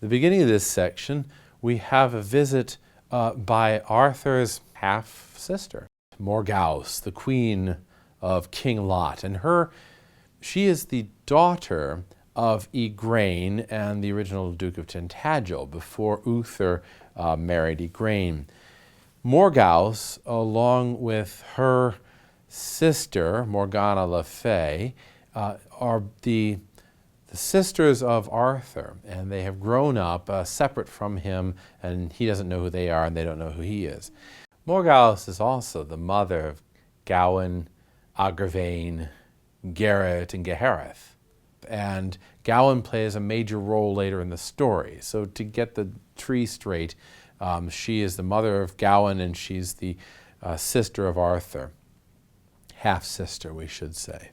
The beginning of this section, we have a visit by Arthur's half-sister, Morgause, the queen of King Lot. And she is the daughter of Igraine and the original Duke of Tintagel before Uther married Igraine. Morgause, along with her sister, Morgana le Fay, are the sisters of Arthur, and they have grown up separate from him, and he doesn't know who they are, and they don't know who he is. Morgause is also the mother of Gawain, Agravain, Garrett, and Gahareth. And Gawain plays a major role later in the story. So to get the tree straight, she is the mother of Gawain, and she's the sister of Arthur. Half-sister, we should say.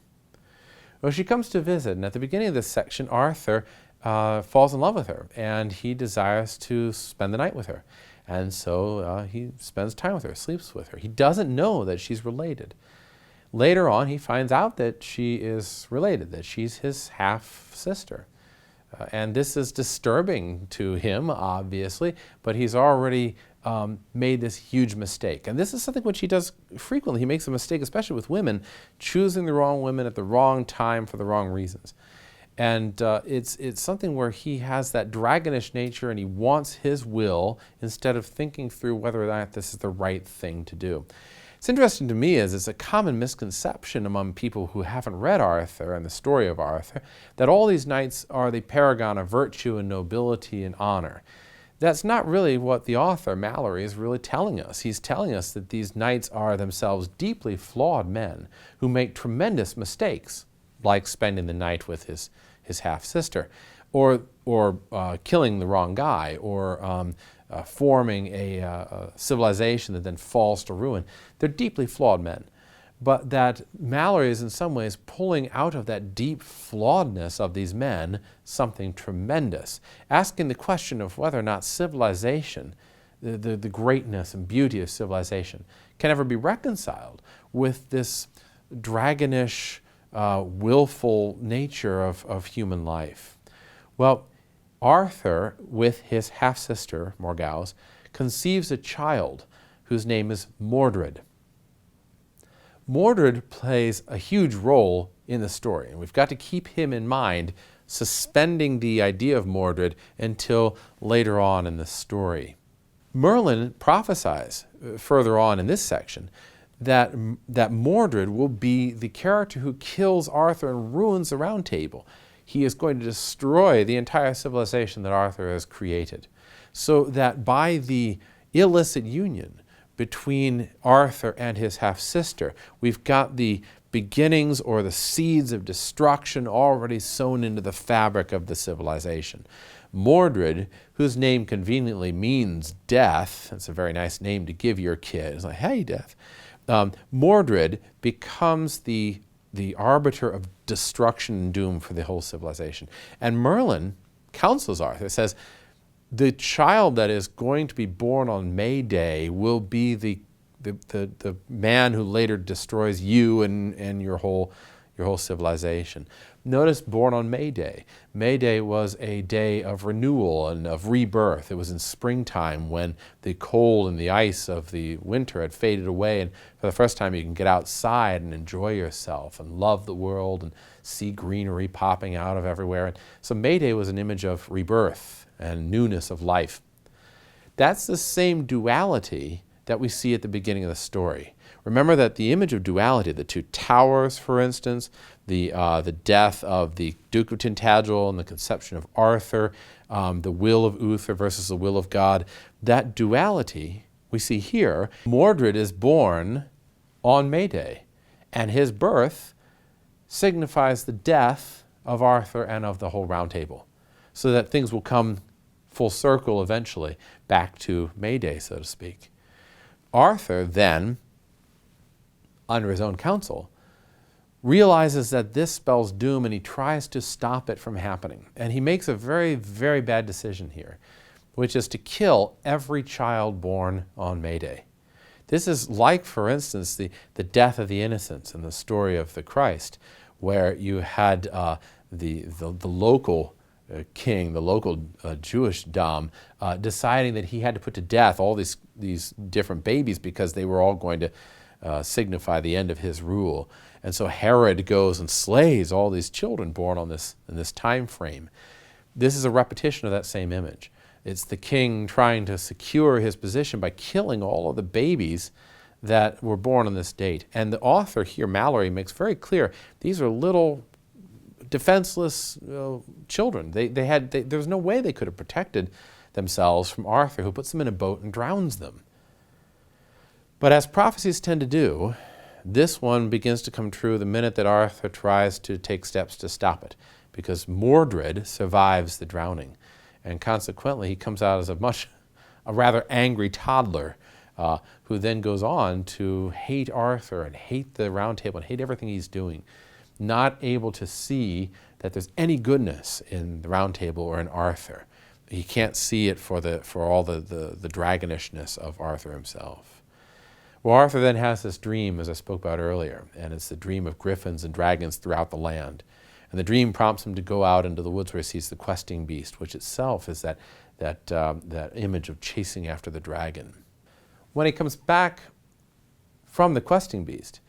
Well, she comes to visit, and at the beginning of this section, Arthur falls in love with her, and he desires to spend the night with her. And so he spends time with her, sleeps with her. He doesn't know that she's related. Later on, he finds out that she is related, that she's his half-sister. And this is disturbing to him, obviously, but he's already made this huge mistake. And this is something which he does frequently. He makes a mistake, especially with women, choosing the wrong women at the wrong time for the wrong reasons. And it's something where he has that dragonish nature, and he wants his will instead of thinking through whether or not this is the right thing to do. It's interesting to me is it's a common misconception among people who haven't read Arthur and the story of Arthur that all these knights are the paragon of virtue and nobility and honor. That's not really what the author, Mallory, is really telling us. He's telling us that these knights are themselves deeply flawed men who make tremendous mistakes, like spending the night with his half-sister, or killing the wrong guy, or forming a civilization that then falls to ruin. They're deeply flawed men. But that Mallory is in some ways pulling out of that deep flawedness of these men something tremendous, asking the question of whether or not civilization, the greatness and beauty of civilization, can ever be reconciled with this dragonish, willful nature of human life. Well, Arthur, with his half-sister, Morgause, conceives a child whose name is Mordred. Mordred plays a huge role in the story, and we've got to keep him in mind, suspending the idea of Mordred until later on in the story. Merlin prophesies further on in this section that Mordred will be the character who kills Arthur and ruins the Round Table. He is going to destroy the entire civilization that Arthur has created, so that by the illicit union between Arthur and his half-sister, we've got the beginnings or the seeds of destruction already sown into the fabric of the civilization. Mordred, whose name conveniently means death, that's a very nice name to give your kid. It's like, hey, death. Mordred becomes the arbiter of destruction and doom for the whole civilization. And Merlin counsels Arthur, says, the child that is going to be born on May Day will be the man who later destroys you and your whole civilization. Notice born on May Day. May Day was a day of renewal and of rebirth. It was in springtime when the cold and the ice of the winter had faded away, and for the first time you can get outside and enjoy yourself and love the world and see greenery popping out of everywhere. And so May Day was an image of rebirth and newness of life. That's the same duality that we see at the beginning of the story. Remember that the image of duality, the two towers, for instance, the death of the Duke of Tintagel and the conception of Arthur, the will of Uther versus the will of God, that duality we see here. Mordred is born on May Day, and his birth signifies the death of Arthur and of the whole Round Table, so that things will come full circle eventually back to May Day, so to speak. Arthur then, under his own counsel, realizes that this spells doom, and he tries to stop it from happening. And he makes a very, very bad decision here, which is to kill every child born on May Day. This is like, for instance, the death of the innocents in the story of the Christ, where you had the local king, the local Jewish Dom, deciding that he had to put to death all these different babies because they were all going to signify the end of his rule. And so Herod goes and slays all these children born in this time frame. This is a repetition of that same image. It's the king trying to secure his position by killing all of the babies that were born on this date. And the author here, Mallory, makes very clear these are little defenseless children. There was no way they could have protected themselves from Arthur, who puts them in a boat and drowns them. But as prophecies tend to do, this one begins to come true the minute that Arthur tries to take steps to stop it, because Mordred survives the drowning. And consequently, he comes out as a rather angry toddler who then goes on to hate Arthur and hate the Round Table and hate everything he's doing, not able to see that there's any goodness in the Round Table or in Arthur. He can't see it for all the dragonishness of Arthur himself. Well, Arthur then has this dream, as I spoke about earlier, and it's the dream of griffins and dragons throughout the land. And the dream prompts him to go out into the woods where he sees the questing beast, which itself is that image of chasing after the dragon. When he comes back from the questing beast,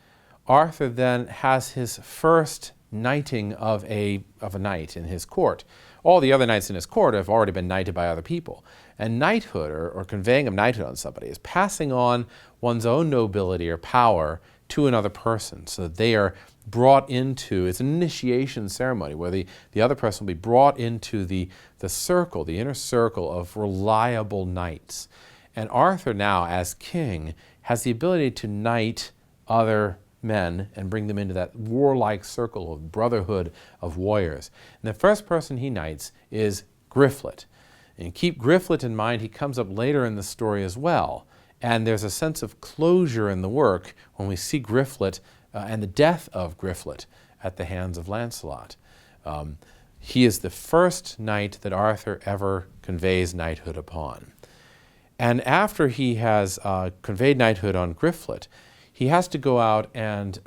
Arthur then has his first knighting of a knight in his court. All the other knights in his court have already been knighted by other people. And knighthood, or conveying of knighthood on somebody, is passing on one's own nobility or power to another person, so that they are brought into, it's an initiation ceremony where the other person will be brought into the circle, the inner circle of reliable knights. And Arthur now, as king, has the ability to knight other men and bring them into that warlike circle of brotherhood of warriors. And the first person he knights is Griflet. And keep Griflet in mind, he comes up later in the story as well. And there's a sense of closure in the work when we see Griflet and the death of Griflet at the hands of Lancelot. He is the first knight that Arthur ever conveys knighthood upon. And after he has conveyed knighthood on Griflet, he has to go out and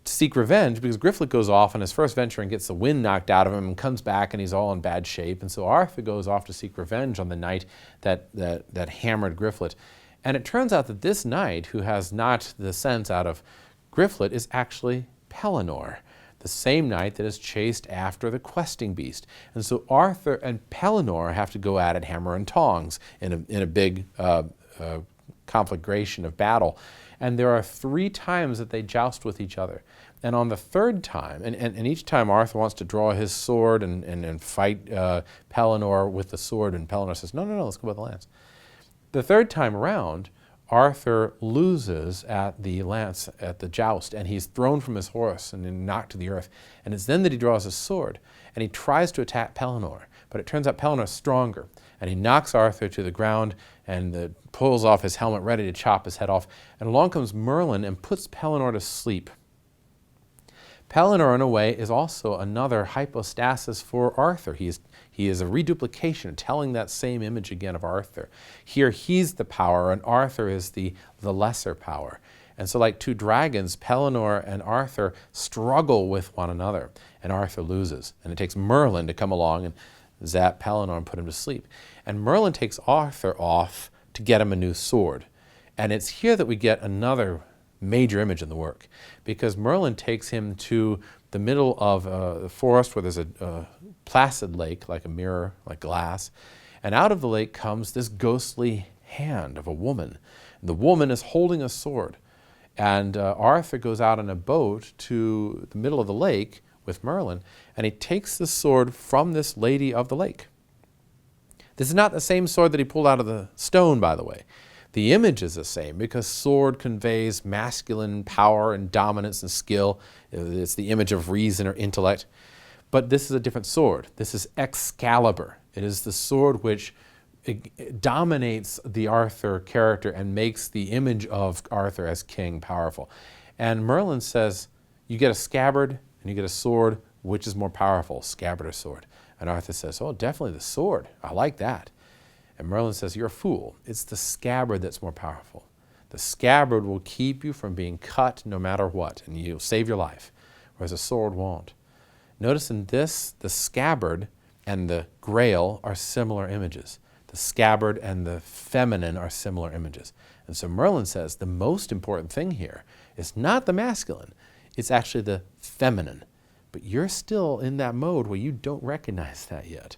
seek revenge, because Griflet goes off on his first venture and gets the wind knocked out of him and comes back and he's all in bad shape. And so Arthur goes off to seek revenge on the knight that hammered Griflet. And it turns out that this knight, who has knocked the sense out of Griflet, is actually Pellinore, the same knight that is chased after the questing beast. And so Arthur and Pellinore have to go at it hammer and tongs in a big conflagration of battle. And there are 3 times that they joust with each other. And on the 3rd time, and each time Arthur wants to draw his sword and fight Pellinore with the sword, and Pellinore says, no, let's go by the lance. The 3rd time around, Arthur loses at the lance, at the joust, and he's thrown from his horse and then knocked to the earth. And it's then that he draws his sword, and he tries to attack Pellinore. But it turns out Pellinore's stronger, and he knocks Arthur to the ground and pulls off his helmet, ready to chop his head off. And along comes Merlin and puts Pellinore to sleep. Pellinore, in a way, is also another hypostasis for Arthur. He is a reduplication, telling that same image again of Arthur. Here he's the power, and Arthur is the lesser power. And so like 2 dragons, Pellinore and Arthur struggle with one another, and Arthur loses. And it takes Merlin to come along and zap Pellinore and put him to sleep. And Merlin takes Arthur off to get him a new sword. And it's here that we get another major image in the work, because Merlin takes him to the middle of the forest where there's a placid lake, like a mirror, like glass, and out of the lake comes this ghostly hand of a woman. And the woman is holding a sword, and Arthur goes out in a boat to the middle of the lake with Merlin, and he takes the sword from this lady of the lake. This is not the same sword that he pulled out of the stone, by the way. The image is the same, because sword conveys masculine power and dominance and skill. It's the image of reason or intellect. But this is a different sword. This is Excalibur. It is the sword which dominates the Arthur character and makes the image of Arthur as king powerful. And Merlin says, you get a scabbard and you get a sword, which is more powerful, scabbard or sword? And Arthur says, oh, definitely the sword. I like that. And Merlin says, you're a fool. It's the scabbard that's more powerful. The scabbard will keep you from being cut no matter what, and you'll save your life, whereas a sword won't. Notice in this, the scabbard and the grail are similar images. The scabbard and the feminine are similar images. And so Merlin says the most important thing here is not the masculine, it's actually the feminine. But you're still in that mode where you don't recognize that yet.